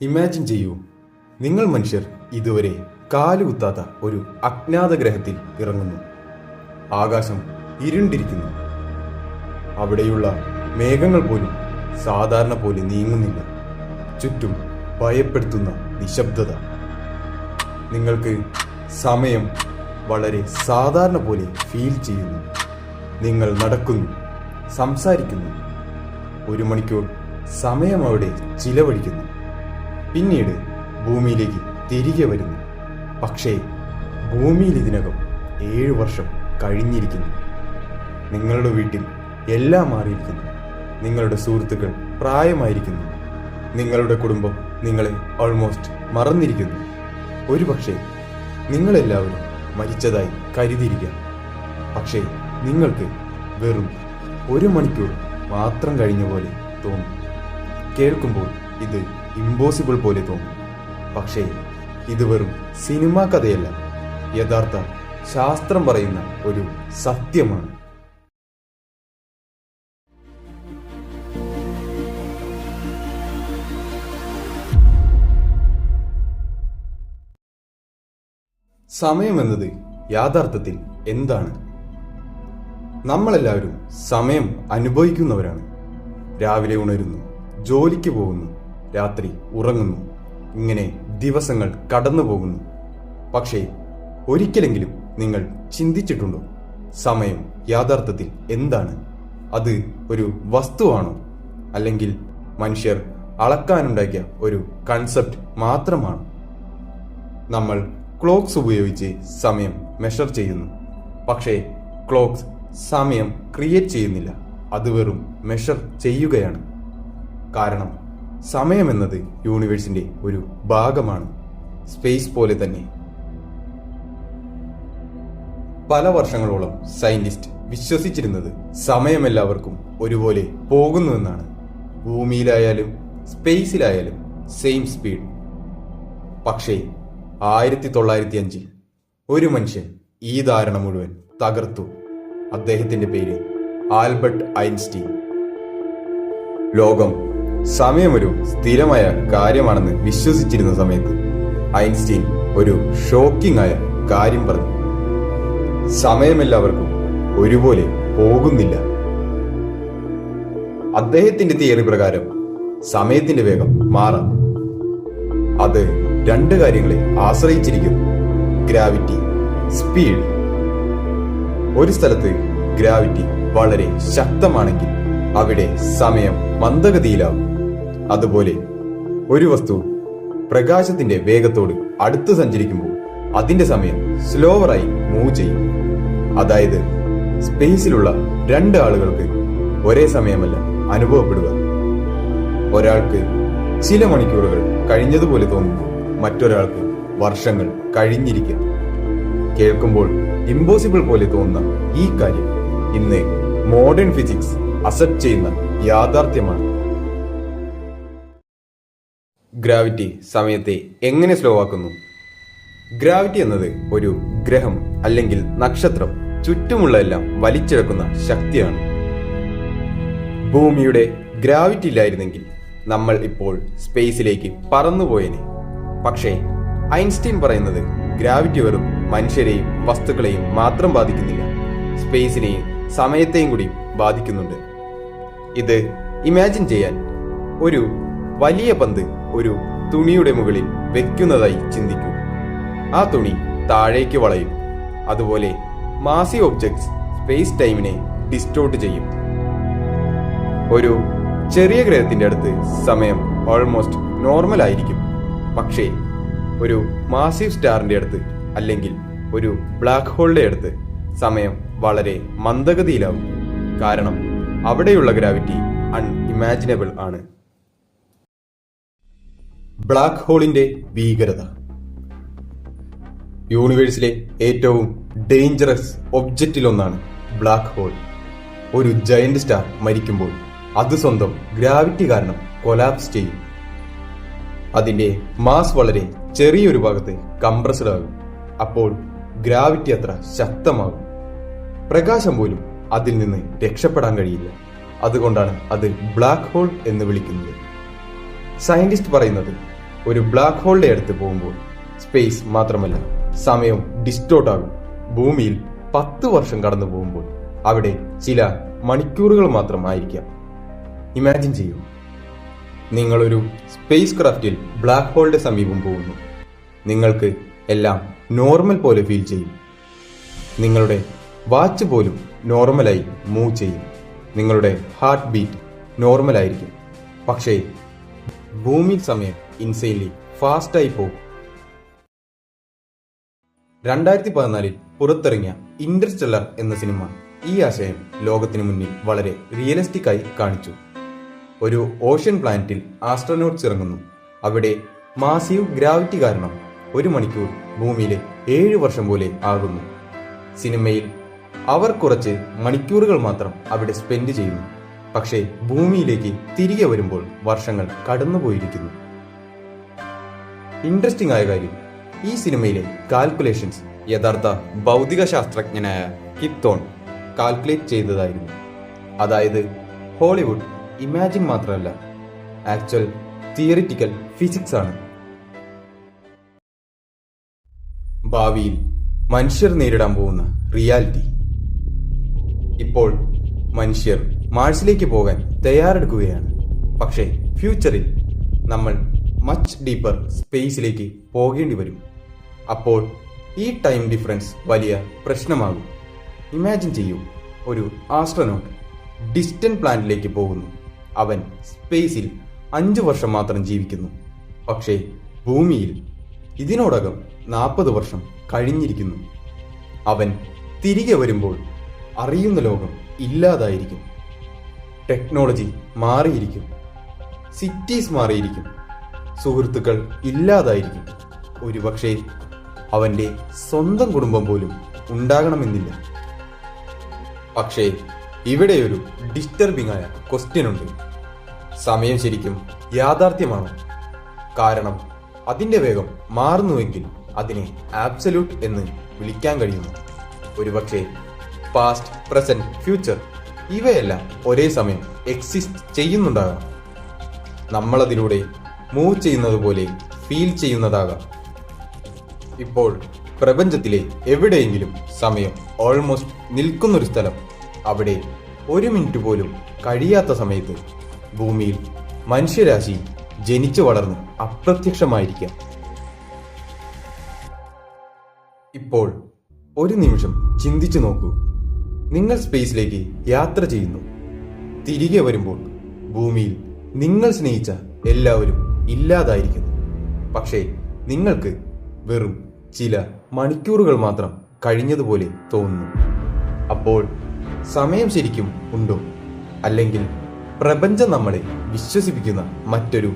Imagine ചെയ്യൂ, നിങ്ങൾ മനുഷ്യർ ഇതുവരെ കാലുകുത്താത്ത ഒരു അജ്ഞാത ഗ്രഹത്തിൽ ഇറങ്ങുന്നു. ആകാശം ഇരുണ്ടിരിക്കുന്നു. അവിടെയുള്ള മേഘങ്ങൾ പോലും സാധാരണ പോലെ നീങ്ങുന്നില്ല. ചുറ്റും ഭയപ്പെടുത്തുന്ന നിശബ്ദത. നിങ്ങൾക്ക് സമയം വളരെ സാധാരണ പോലെ ഫീൽ ചെയ്യുന്നു. നിങ്ങൾ നടക്കുന്നു, സംസാരിക്കുന്നു. 1 മണിക്കൂർ സമയം അവിടെ ചിലവഴിക്കുന്നു. പിന്നീട് ഭൂമിയിലേക്ക് തിരികെ വരുന്നു. പക്ഷേ ഭൂമിയിൽ ഇതിനകം 7 വർഷം കഴിഞ്ഞിരിക്കുന്നു. നിങ്ങളുടെ വീട്ടിൽ എല്ലാം മാറിയിരിക്കുന്നു. നിങ്ങളുടെ സുഹൃത്തുക്കൾ പ്രായമായിരിക്കുന്നു. നിങ്ങളുടെ കുടുംബം നിങ്ങളെ ഓൾമോസ്റ്റ് മറന്നിരിക്കുന്നു. ഒരുപക്ഷെ നിങ്ങളെല്ലാവരും മരിച്ചതായി കരുതിയിരിക്കാം. പക്ഷേ നിങ്ങൾക്ക് വെറും 1 മണിക്കൂർ മാത്രം കഴിഞ്ഞ പോലെ തോന്നും. കേൾക്കുമ്പോൾ ഇത് ഇമ്പോസിബിൾ പോലെ തോന്നും. പക്ഷേ ഇത് വെറും സിനിമാ കഥയല്ല, യഥാർത്ഥ ശാസ്ത്രം പറയുന്ന ഒരു സത്യമാണ്. സമയമെന്നത് യാഥാർത്ഥത്തിൽ എന്താണ്? നമ്മളെല്ലാവരും സമയം അനുഭവിക്കുന്നവരാണ്. രാവിലെ ഉണരുന്നു, ജോലിക്ക് പോകുന്നു, രാത്രി ഉറങ്ങുന്നു. ഇങ്ങനെ ദിവസങ്ങൾ കടന്നു പോകുന്നു. പക്ഷേ ഒരിക്കലെങ്കിലും നിങ്ങൾ ചിന്തിച്ചിട്ടുണ്ടോ, സമയം യാഥാർത്ഥത്തിൽ എന്താണ്? അത് ഒരു വസ്തുവാണോ, അല്ലെങ്കിൽ മനുഷ്യർ അളക്കാനുണ്ടാക്കിയ ഒരു കൺസെപ്റ്റ് മാത്രമാണ്? നമ്മൾ ക്ലോക്സ് ഉപയോഗിച്ച് സമയം മെഷർ ചെയ്യുന്നു. പക്ഷേ ക്ലോക്സ് സമയം ക്രിയേറ്റ് ചെയ്യുന്നില്ല, അത് വെറും മെഷർ ചെയ്യുകയാണ്. കാരണം സമയമെന്നത് യൂണിവേഴ്സിന്റെ ഒരു ഭാഗമാണ്, സ്പേസ് പോലെ തന്നെ. പല വർഷങ്ങളോളം സയന്റിസ്റ്റ് വിശ്വസിച്ചിരുന്നത് സമയമെല്ലാവർക്കും ഒരുപോലെ പോകുന്നുവെന്നാണ്. ഭൂമിയിലായാലും സ്പേസിലായാലും സെയിം സ്പീഡ്. പക്ഷേ 1905 ഒരു മനുഷ്യൻ ഈ ധാരണ മുഴുവൻ തകർത്തു. അദ്ദേഹത്തിന്റെ പേര് ആൽബർട്ട് ഐൻസ്റ്റീൻ. ലോകം സമയമൊരു സ്ഥിരമായ കാര്യമാണെന്ന് വിശ്വസിച്ചിരുന്ന സമയത്ത് ഐൻസ്റ്റീൻ ഒരു ഷോക്കിംഗ് ആയ കാര്യം പറഞ്ഞു. സമയമെല്ലാവർക്കും ഒരുപോലെ പോകുന്നില്ല. അദ്ദേഹത്തിന്റെ തിയറി പ്രകാരം സമയത്തിന്റെ വേഗം മാറാം. അത് 2 കാര്യങ്ങളെ ആശ്രയിച്ചിരിക്കുന്നു: ഗ്രാവിറ്റി, സ്പീഡ്. ഒരു സ്ഥലത്ത് ഗ്രാവിറ്റി വളരെ ശക്തമാണെങ്കിൽ അവിടെ സമയം മന്ദഗതിയിലാവും. അതുപോലെ ഒരു വസ്തു പ്രകാശത്തിന്റെ വേഗത്തോട് അടുത്ത് സഞ്ചരിക്കുമ്പോൾ അതിന്റെ സമയം സ്ലോവറായി മൂവ് ചെയ്യും. അതായത് സ്പേസിലുള്ള 2 ആളുകൾക്ക് ഒരേ സമയമല്ല അനുഭവപ്പെടുക. ഒരാൾക്ക് ചില മണിക്കൂറുകൾ കഴിഞ്ഞതുപോലെ തോന്നുമ്പോൾ മറ്റൊരാൾക്ക് വർഷങ്ങൾ കഴിഞ്ഞിരിക്കാം. കേൾക്കുമ്പോൾ ഇമ്പോസിബിൾ പോലെ തോന്നുന്ന ഈ കാര്യം ഇന്ന് മോഡേൺ ഫിസിക്സ് അക്സെപ്റ്റ് ചെയ്യുന്ന യാഥാർത്ഥ്യമാണ്. ഗ്രാവിറ്റി സമയത്തെ എങ്ങനെ സ്ലോ ആക്കുന്നു? ഗ്രാവിറ്റി എന്നത് ഒരു ഗ്രഹം അല്ലെങ്കിൽ നക്ഷത്രം ചുറ്റുമുള്ള എല്ലാം വലിച്ചിഴക്കുന്ന ശക്തിയാണ്. ഭൂമിയുടെ ഗ്രാവിറ്റി ഇല്ലായിരുന്നെങ്കിൽ നമ്മൾ ഇപ്പോൾ സ്പേസിലേക്ക് പറന്നുപോയേനെ. പക്ഷേ ഐൻസ്റ്റീൻ പറയുന്നത് ഗ്രാവിറ്റി വെറും മനുഷ്യരെയും വസ്തുക്കളെയും മാത്രം ബാധിക്കുന്നില്ല, സ്പേസിനെയും സമയത്തെയും കൂടി ബാധിക്കുന്നുണ്ട്. ഇത് ഇമാജിൻ ചെയ്യാൻ, ഒരു വലിയ പന്ത് ഒരു തുണിയുടെ മുകളിൽ വെക്കുന്നതായി ചിന്തിക്കൂ. ആ തുണി താഴേക്ക് വളയും. അതുപോലെ മാസീവ് ഒബ്ജക്ട്സ് സ്പേസ് ടൈമിനെ ഡിസ്റ്റോർട്ട് ചെയ്യും. ഒരു ചെറിയ ഗ്രഹത്തിന്റെ അടുത്ത് സമയം ഓൾമോസ്റ്റ് നോർമൽ ആയിരിക്കും. പക്ഷേ ഒരു മാസീവ് സ്റ്റാറിന്റെ അടുത്ത് അല്ലെങ്കിൽ ഒരു ബ്ലാക്ക് ഹോളിന്റെ അടുത്ത് സമയം വളരെ മന്ദഗതിയിലാവും. കാരണം അവിടെയുള്ള ഗ്രാവിറ്റി അൺഇമാജിനബിൾ ആണ്. ബ്ലാക്ക് ഹോളിന്റെ ഭീകരത. യൂണിവേഴ്സിലെ ഏറ്റവും ഡേഞ്ചറസ് ഒബ്ജക്റ്റിലൊന്നാണ് ബ്ലാക്ക് ഹോൾ. ഒരു ജയന്റ് സ്റ്റാർ മരിക്കുമ്പോൾ അത് സ്വന്തം ഗ്രാവിറ്റി കാരണം കൊലാപ്സ് ചെയ്യും. അതിന്റെ മാസ് വളരെ ചെറിയൊരു ഭാഗത്ത് കംപ്രസ്ഡ് ആകും. അപ്പോൾ ഗ്രാവിറ്റി അത്ര ശക്തമാകും, പ്രകാശം പോലും അതിൽ നിന്ന് രക്ഷപ്പെടാൻ കഴിയില്ല. അതുകൊണ്ടാണ് അത് ബ്ലാക്ക് ഹോൾ എന്ന് വിളിക്കുന്നത്. സയന്റിസ്റ്റ് പറയുന്നത് ഒരു ബ്ലാക്ക് ഹോളിന്റെ അടുത്ത് പോകുമ്പോൾ സ്പേസ് മാത്രമല്ല സമയം ഡിസ്റ്റോർട്ട് ആകും. ഭൂമിയിൽ 10 വർഷം കടന്നു പോകുമ്പോൾ അവിടെ ചില മണിക്കൂറുകൾ മാത്രം ആയിരിക്കാം. ഇമാജിൻ ചെയ്യൂ, നിങ്ങളൊരു സ്പേസ് ക്രാഫ്റ്റിൽ ബ്ലാക്ക് ഹോളിന്റെ സമീപം പോകുന്നു. നിങ്ങൾക്ക് എല്ലാം നോർമൽ പോലെ ഫീൽ ചെയ്യും. നിങ്ങളുടെ വാച്ച് പോലും നോർമലായി മൂവ് ചെയ്യും. നിങ്ങളുടെ ഹാർട്ട് ബീറ്റ് നോർമലായിരിക്കും. പക്ഷേ ഭൂമിയിൽ സമയം ഇൻസെയിൻലി ഫാസ്റ്റായി പോകും. 2014 പുറത്തിറങ്ങിയ ഇന്റർസ്റ്റെല്ലർ എന്ന സിനിമ ഈ ആശയം ലോകത്തിനു മുന്നിൽ വളരെ റിയലിസ്റ്റിക് ആയി കാണിച്ചു. ഒരു ഓഷ്യൻ പ്ലാനറ്റിൽ ആസ്ട്രോനോട്ട്സ് ഇറങ്ങുന്നു. അവിടെ മാസീവ് ഗ്രാവിറ്റി കാരണം 1 മണിക്കൂർ ഭൂമിയിലെ 7 വർഷം പോലെ ആകുന്നു. സിനിമയിൽ അവർ കുറച്ച് മണിക്കൂറുകൾ മാത്രം അവിടെ സ്പെൻഡ് ചെയ്യുന്നു. പക്ഷേ ഭൂമിയിലേക്ക് തിരികെ വരുമ്പോൾ വർഷങ്ങൾ കടന്നുപോയിരിക്കുന്നു. ഇൻട്രസ്റ്റിംഗ് ആയ കാര്യം, ഈ സിനിമയിലെ കാൽക്കുലേഷൻസ് യഥാർത്ഥ ഭൗതിക ശാസ്ത്രജ്ഞനായ കിപ് തോൺ കാൽക്കുലേറ്റ് ചെയ്തതായിരുന്നു. അതായത് ഹോളിവുഡ് ഇമാജിൻ മാത്രമല്ല, ആക്ച്വൽ തിയറിറ്റിക്കൽ ഫിസിക്സ് ആണ്. ഭാവിയിൽ മനുഷ്യർ നേരിടാൻ പോകുന്ന റിയാലിറ്റി. ഇപ്പോൾ മനുഷ്യർ മാർസിലേക്ക് പോകാൻ തയ്യാറെടുക്കുകയാണ്. പക്ഷേ ഫ്യൂച്ചറിൽ നമ്മൾ മച്ച് ഡീപ്പർ സ്പേസിലേക്ക് പോകേണ്ടി വരും. അപ്പോൾ ഈ ടൈം ഡിഫറൻസ് വലിയ പ്രശ്നമാകും. ഇമാജിൻ ചെയ്യൂ, ഒരു ആസ്ട്രോനോട്ട് ഡിസ്റ്റന്റ് പ്ലാനറ്റിലേക്ക് പോകുന്നു. അവൻ സ്പേസിൽ 5 വർഷം മാത്രം ജീവിക്കുന്നു. പക്ഷേ ഭൂമിയിൽ ഇതിനോടകം 40 വർഷം കഴിഞ്ഞിരിക്കുന്നു. അവൻ തിരികെ വരുമ്പോൾ അറിയുന്ന ലോകം ഇല്ലാതായിരിക്കും. ടെക്നോളജി മാറിയിരിക്കും. സിറ്റീസ് മാറിയിരിക്കും. സുഹൃത്തുക്കൾ ഇല്ലാതായിരിക്കും. ഒരുപക്ഷെ അവന്റെ സ്വന്തം കുടുംബം പോലും ഉണ്ടാകണമെന്നില്ല. പക്ഷേ ഇവിടെ ഒരു ഡിസ്റ്റർബിംഗ് ആയ ക്വസ്റ്റ്യൻ ഉണ്ട്. സമയം ശരിക്കും യാഥാർത്ഥ്യമാണോ? കാരണം അതിന്റെ വേഗം മാറുന്നുവെങ്കിൽ അതിനെ ആബ്സല്യൂട്ട് എന്ന് വിളിക്കാൻ കഴിയുന്നു. ഒരുപക്ഷെ പാസ്റ്റ്, പ്രസന്റ്, ഫ്യൂച്ചർ ഇവയെല്ലാം ഒരേ സമയം എക്സിസ്റ്റ് ചെയ്യുന്നുണ്ടാകാം. നമ്മളതിലൂടെ മൂവ് ചെയ്യുന്നത് പോലെ ഫീൽ ചെയ്യുന്നതാകാം. ഇപ്പോൾ പ്രപഞ്ചത്തിലെ എവിടെയെങ്കിലും സമയം ഓൾമോസ്റ്റ് നിൽക്കുന്നൊരു സ്ഥലം, അവിടെ 1 മിനിറ്റ് പോലും കഴിയാത്ത സമയത്ത് ഭൂമിയിൽ മനുഷ്യരാശി ജനിച്ചു വളർന്ന് അപ്രത്യക്ഷമായിരിക്കാം. ഇപ്പോൾ ഒരു നിമിഷം ചിന്തിച്ചു നോക്കൂ. നിങ്ങൾ സ്പേസിലേക്ക് യാത്ര ചെയ്യുന്നു. തിരികെ വരുമ്പോൾ ഭൂമിയിൽ നിങ്ങൾ സ്നേഹിച്ച എല്ലാവരും ഇല്ലാതായിരിക്കുന്നു. പക്ഷേ നിങ്ങൾക്ക് വെറും ചില മണിക്കൂറുകൾ മാത്രം കഴിഞ്ഞതുപോലെ തോന്നുന്നു. അപ്പോൾ സമയം ശരിക്കും ഉണ്ടോ? അല്ലെങ്കിൽ പ്രപഞ്ചം നമ്മളെ വിശ്വസിപ്പിക്കുന്ന മറ്റൊരു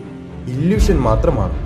ഇല്യൂഷൻ മാത്രമാണോ?